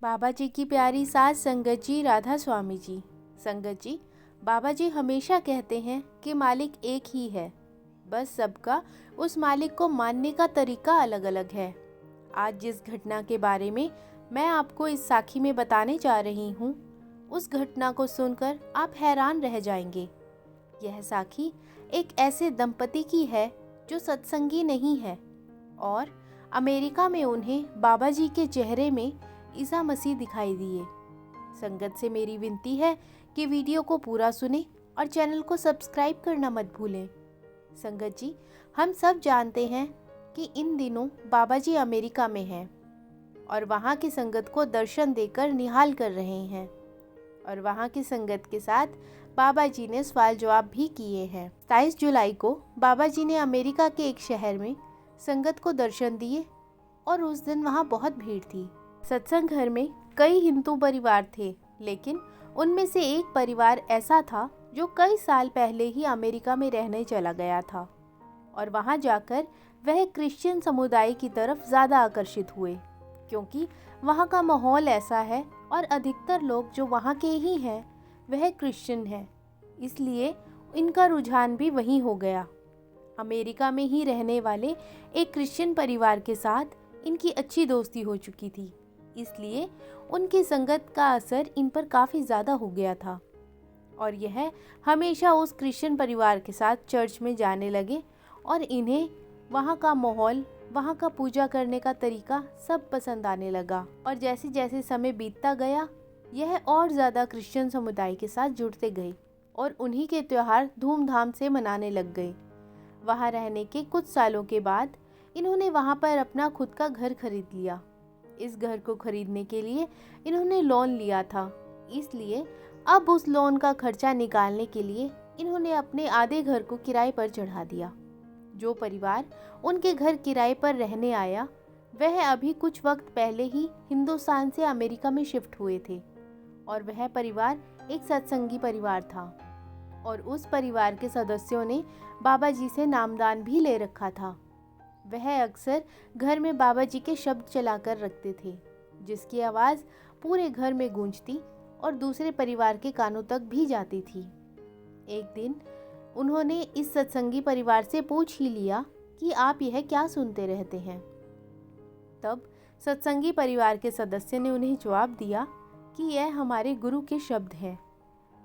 बाबा जी की प्यारी सास संगत जी राधा स्वामी जी। संगत जी, बाबा जी हमेशा कहते हैं कि मालिक एक ही है, बस सबका उस मालिक को मानने का तरीका अलग अलग है। आज जिस घटना के बारे में मैं आपको इस साखी में बताने जा रही हूँ, उस घटना को सुनकर आप हैरान रह जाएंगे। यह साखी एक ऐसे दंपति की है जो सत्संगी नहीं है और अमेरिका में उन्हें बाबा जी के चेहरे में ईसा मसीह दिखाई दिए। संगत से मेरी विनती है कि वीडियो को पूरा सुने और चैनल को सब्सक्राइब करना मत भूलें। संगत जी, हम सब जानते हैं कि इन दिनों बाबा जी अमेरिका में हैं और वहाँ की संगत को दर्शन देकर निहाल कर रहे हैं और वहाँ की संगत के साथ बाबा जी ने सवाल जवाब भी किए हैं। 27 जुलाई को बाबा जी ने अमेरिका के एक शहर में संगत को दर्शन दिए और उस दिन वहाँ बहुत भीड़ थी। सत्संग घर में कई हिंदू परिवार थे, लेकिन उनमें से एक परिवार ऐसा था जो कई साल पहले ही अमेरिका में रहने चला गया था और वहाँ जाकर वह क्रिश्चियन समुदाय की तरफ ज़्यादा आकर्षित हुए, क्योंकि वहाँ का माहौल ऐसा है और अधिकतर लोग जो वहाँ के ही हैं वह क्रिश्चियन हैं, इसलिए इनका रुझान भी वहीं हो गया। अमेरिका में ही रहने वाले एक क्रिश्चियन परिवार के साथ इनकी अच्छी दोस्ती हो चुकी थी, इसलिए उनकी संगत का असर इन पर काफ़ी ज़्यादा हो गया था और यह हमेशा उस क्रिश्चियन परिवार के साथ चर्च में जाने लगे और इन्हें वहाँ का माहौल, वहाँ का पूजा करने का तरीका सब पसंद आने लगा और जैसे जैसे समय बीतता गया यह और ज़्यादा क्रिश्चियन समुदाय के साथ जुड़ते गए और उन्हीं के त्यौहार धूमधाम से मनाने लग गए। वहाँ रहने के कुछ सालों के बाद इन्होंने वहाँ पर अपना खुद का घर खरीद लिया। इस घर को खरीदने के लिए इन्होंने लोन लिया था, इसलिए अब उस लोन का खर्चा निकालने के लिए इन्होंने अपने आधे घर को किराए पर चढ़ा दिया। जो परिवार उनके घर किराए पर रहने आया वह अभी कुछ वक्त पहले ही हिंदुस्तान से अमेरिका में शिफ्ट हुए थे और वह परिवार एक सत्संगी परिवार था और उस परिवार के सदस्यों ने बाबा जी से नामदान भी ले रखा था। वह अक्सर घर में बाबा जी के शब्द चलाकर रखते थे, जिसकी आवाज़ पूरे घर में गूंजती और दूसरे परिवार के कानों तक भी जाती थी। एक दिन उन्होंने इस सत्संगी परिवार से पूछ ही लिया कि आप यह क्या सुनते रहते हैं। तब सत्संगी परिवार के सदस्य ने उन्हें जवाब दिया कि यह हमारे गुरु के शब्द हैं।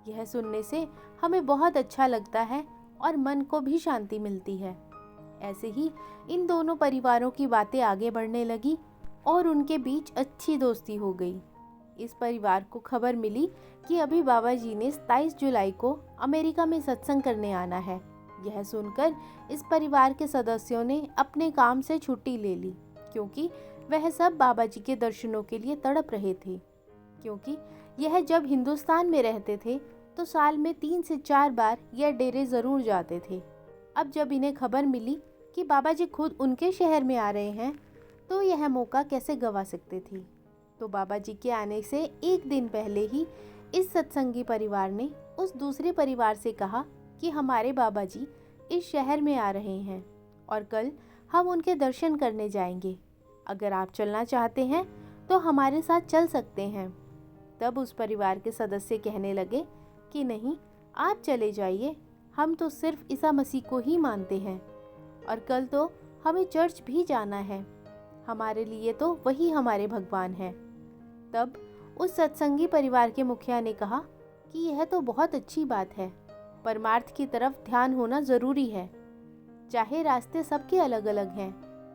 यह सुनने से हमें बहुत अच्छा लगता है और मन को भी शांति मिलती है। ऐसे ही इन दोनों परिवारों की बातें आगे बढ़ने लगी और उनके बीच अच्छी दोस्ती हो गई। इस परिवार को खबर मिली कि अभी बाबा जी ने 27 जुलाई को अमेरिका में सत्संग करने आना है। यह सुनकर इस परिवार के सदस्यों ने अपने काम से छुट्टी ले ली, क्योंकि वह सब बाबा जी के दर्शनों के लिए तड़प रहे थे। क्योंकि यह जब हिंदुस्तान में रहते थे तो साल में 3 से 4 बार यह डेरे ज़रूर जाते थे। अब जब इन्हें खबर मिली कि बाबा जी खुद उनके शहर में आ रहे हैं तो यह मौका कैसे गंवा सकते थे। तो बाबा जी के आने से एक दिन पहले ही इस सत्संगी परिवार ने उस दूसरे परिवार से कहा कि हमारे बाबा जी इस शहर में आ रहे हैं और कल हम उनके दर्शन करने जाएंगे। अगर आप चलना चाहते हैं तो हमारे साथ चल सकते हैं। तब उस परिवार के सदस्य कहने लगे कि नहीं, आप चले जाइए, हम तो सिर्फ ईसा मसीह को ही मानते हैं और कल तो हमें चर्च भी जाना है, हमारे लिए तो वही हमारे भगवान हैं। तब उस सत्संगी परिवार के मुखिया ने कहा कि यह तो बहुत अच्छी बात है, परमार्थ की तरफ ध्यान होना ज़रूरी है। चाहे रास्ते सबके अलग अलग हैं,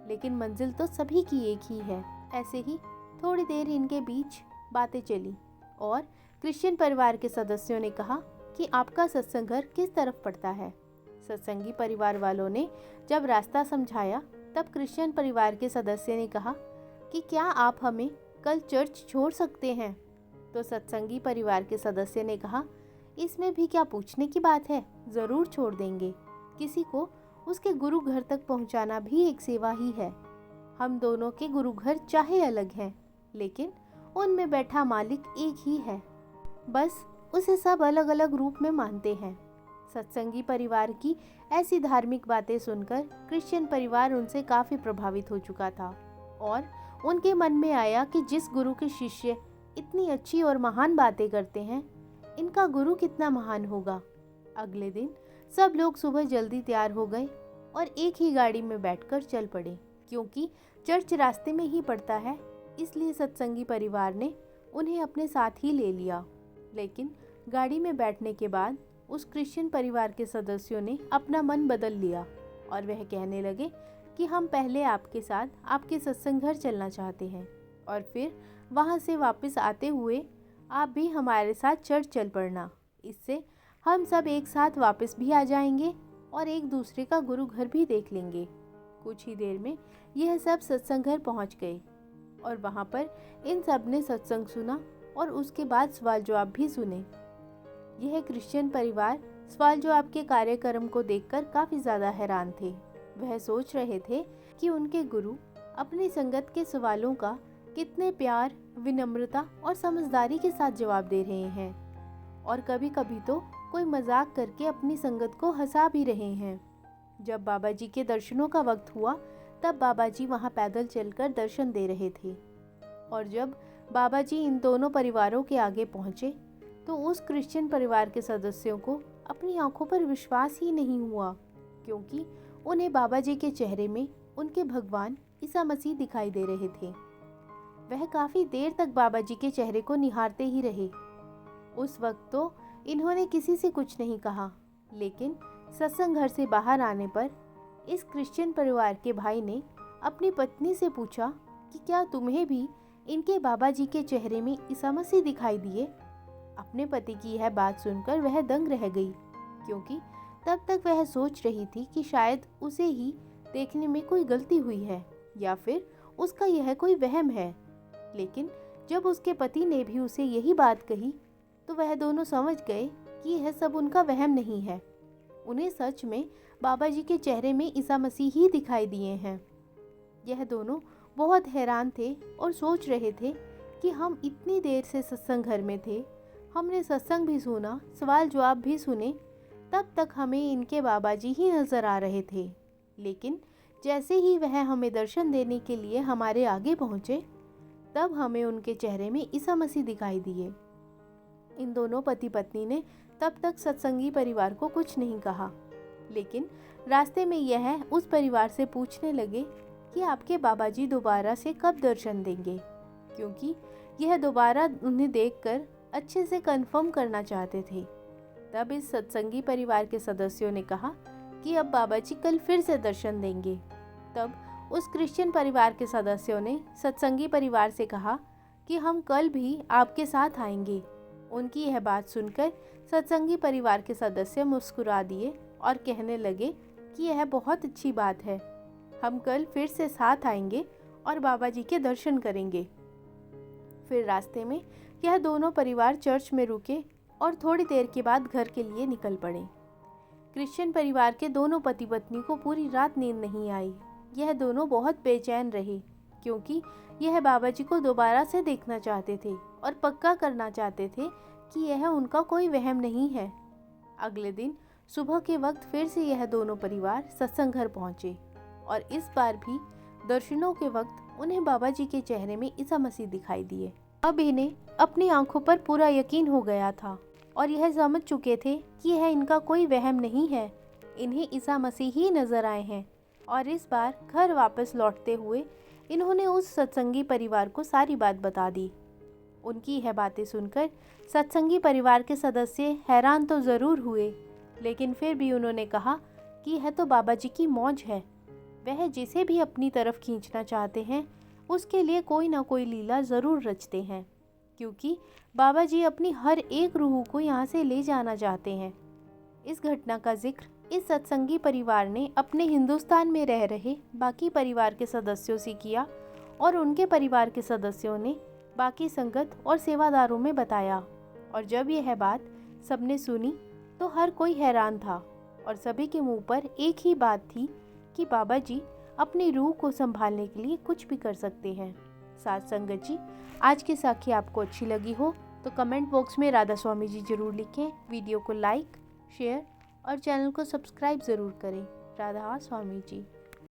लेकिन मंजिल तो सभी की एक ही है। ऐसे ही थोड़ी देर इनके बीच बातें चली और क्रिश्चियन परिवार के सदस्यों ने कहा कि आपका सत्संग घर किस तरफ पड़ता है। सत्संगी परिवार वालों ने जब रास्ता समझाया तब क्रिश्चियन परिवार के सदस्य ने कहा कि क्या आप हमें कल चर्च छोड़ सकते हैं। तो सत्संगी परिवार के सदस्य ने कहा, इसमें भी क्या पूछने की बात है, ज़रूर छोड़ देंगे। किसी को उसके गुरु घर तक पहुंचाना भी एक सेवा ही है। हम दोनों के गुरु घर चाहे अलग हैं, लेकिन उनमें बैठा मालिक एक ही है, बस उसे सब अलग अलग रूप में मानते हैं। सत्संगी परिवार की ऐसी धार्मिक बातें सुनकर क्रिश्चियन परिवार उनसे काफ़ी प्रभावित हो चुका था और उनके मन में आया कि जिस गुरु के शिष्य इतनी अच्छी और महान बातें करते हैं, इनका गुरु कितना महान होगा। अगले दिन सब लोग सुबह जल्दी तैयार हो गए और एक ही गाड़ी में बैठकर चल पड़े। क्योंकि चर्च रास्ते में ही पड़ता है, इसलिए सत्संगी परिवार ने उन्हें अपने साथ ही ले लिया। लेकिन गाड़ी में बैठने के बाद उस क्रिश्चियन परिवार के सदस्यों ने अपना मन बदल लिया और वह कहने लगे कि हम पहले आपके साथ आपके सत्संग घर चलना चाहते हैं और फिर वहाँ से वापस आते हुए आप भी हमारे साथ चर्च चल पड़ना। इससे हम सब एक साथ वापस भी आ जाएंगे और एक दूसरे का गुरु घर भी देख लेंगे। कुछ ही देर में यह सब सत्संग घर पहुँच गए और वहाँ पर इन सब ने सत्संग सुना और उसके बाद सवाल जवाब भी सुने। यह क्रिश्चियन परिवार सवाल जवाब के कार्यक्रम को देखकर काफ़ी ज़्यादा हैरान थे। वह सोच रहे थे कि उनके गुरु अपनी संगत के सवालों का कितने प्यार, विनम्रता और समझदारी के साथ जवाब दे रहे हैं और कभी कभी तो कोई मजाक करके अपनी संगत को हंसा भी रहे हैं। जब बाबा जी के दर्शनों का वक्त हुआ तब बाबा जी वहाँ पैदल चलकर दर्शन दे रहे थे और जब बाबा जी इन दोनों परिवारों के आगे पहुँचे तो उस क्रिश्चियन परिवार के सदस्यों को अपनी आंखों पर विश्वास ही नहीं हुआ, क्योंकि उन्हें बाबा जी के चेहरे में उनके भगवान ईसा मसीह दिखाई दे रहे थे। वह काफ़ी देर तक बाबा जी के चेहरे को निहारते ही रहे। उस वक्त तो इन्होंने किसी से कुछ नहीं कहा, लेकिन सत्संग घर से बाहर आने पर इस क्रिश्चियन परिवार के भाई ने अपनी पत्नी से पूछा कि क्या तुम्हें भी इनके बाबा जी के चेहरे में ईसा मसीह दिखाई दिए। अपने पति की यह बात सुनकर वह दंग रह गई, क्योंकि तब तक वह सोच रही थी कि शायद उसे ही देखने में कोई गलती हुई है या फिर उसका यह कोई वहम है। लेकिन जब उसके पति ने भी उसे यही बात कही तो वह दोनों समझ गए कि यह सब उनका वहम नहीं है। उन्हें सच में बाबा जी के चेहरे में ईसा मसीह ही दिखाई दिए हैं। यह दोनों बहुत हैरान थे और सोच रहे थे कि हम इतनी देर से सत्संग घर में थे, हमने सत्संग भी सुना, सवाल जवाब भी सुने, तब तक हमें इनके बाबा जी ही नज़र आ रहे थे। लेकिन जैसे ही वह हमें दर्शन देने के लिए हमारे आगे पहुँचे तब हमें उनके चेहरे में ईसा मसीह दिखाई दिए। इन दोनों पति पत्नी ने तब तक सत्संगी परिवार को कुछ नहीं कहा, लेकिन रास्ते में यह उस परिवार से पूछने लगे कि आपके बाबा जी दोबारा से कब दर्शन देंगे, क्योंकि यह दोबारा उन्हें देखकर अच्छे से कंफर्म करना चाहते थे। तब इस सत्संगी परिवार के सदस्यों ने कहा कि अब बाबा जी कल फिर से दर्शन देंगे। तब उस क्रिश्चियन परिवार के सदस्यों ने सत्संगी परिवार से कहा कि हम कल भी आपके साथ आएंगे। उनकी यह बात सुनकर सत्संगी परिवार के सदस्य मुस्कुरा दिए और कहने लगे कि यह बहुत अच्छी बात है, हम कल फिर से साथ आएंगे और बाबा जी के दर्शन करेंगे। फिर रास्ते में यह दोनों परिवार चर्च में रुके और थोड़ी देर के बाद घर के लिए निकल पड़े। क्रिश्चियन परिवार के दोनों पति पत्नी को पूरी रात नींद नहीं आई। यह दोनों बहुत बेचैन रहे, क्योंकि यह बाबा जी को दोबारा से देखना चाहते थे और पक्का करना चाहते थे कि यह उनका कोई वहम नहीं है। अगले दिन सुबह के वक्त फिर से यह दोनों परिवार सत्संग घर पहुँचे और इस बार भी दर्शनों के वक्त उन्हें बाबा जी के चेहरे में ईसा मसीह दिखाई दिए। अब इन्हें अपनी आंखों पर पूरा यकीन हो गया था और यह समझ चुके थे कि यह इनका कोई वहम नहीं है, इन्हें ईसा मसीह ही नजर आए हैं। और इस बार घर वापस लौटते हुए इन्होंने उस सत्संगी परिवार को सारी बात बता दी। उनकी यह बातें सुनकर सत्संगी परिवार के सदस्य हैरान तो ज़रूर हुए, लेकिन फिर भी उन्होंने कहा कि यह तो बाबा जी की मौज है, वह जिसे भी अपनी तरफ खींचना चाहते हैं उसके लिए कोई ना कोई लीला ज़रूर रचते हैं, क्योंकि बाबा जी अपनी हर एक रूह को यहाँ से ले जाना चाहते हैं। इस घटना का जिक्र इस सत्संगी परिवार ने अपने हिंदुस्तान में रह रहे बाकी परिवार के सदस्यों से किया और उनके परिवार के सदस्यों ने बाकी संगत और सेवादारों में बताया। और जब यह बात सबने सुनी तो हर कोई हैरान था और सभी के मुंह पर एक ही बात थी कि बाबा जी अपनी रूह को संभालने के लिए कुछ भी कर सकते हैं। साथ संगत जी, आज की साखी आपको अच्छी लगी हो तो कमेंट बॉक्स में राधा स्वामी जी जरूर लिखें। वीडियो को लाइक, शेयर और चैनल को सब्सक्राइब ज़रूर करें। राधा स्वामी जी।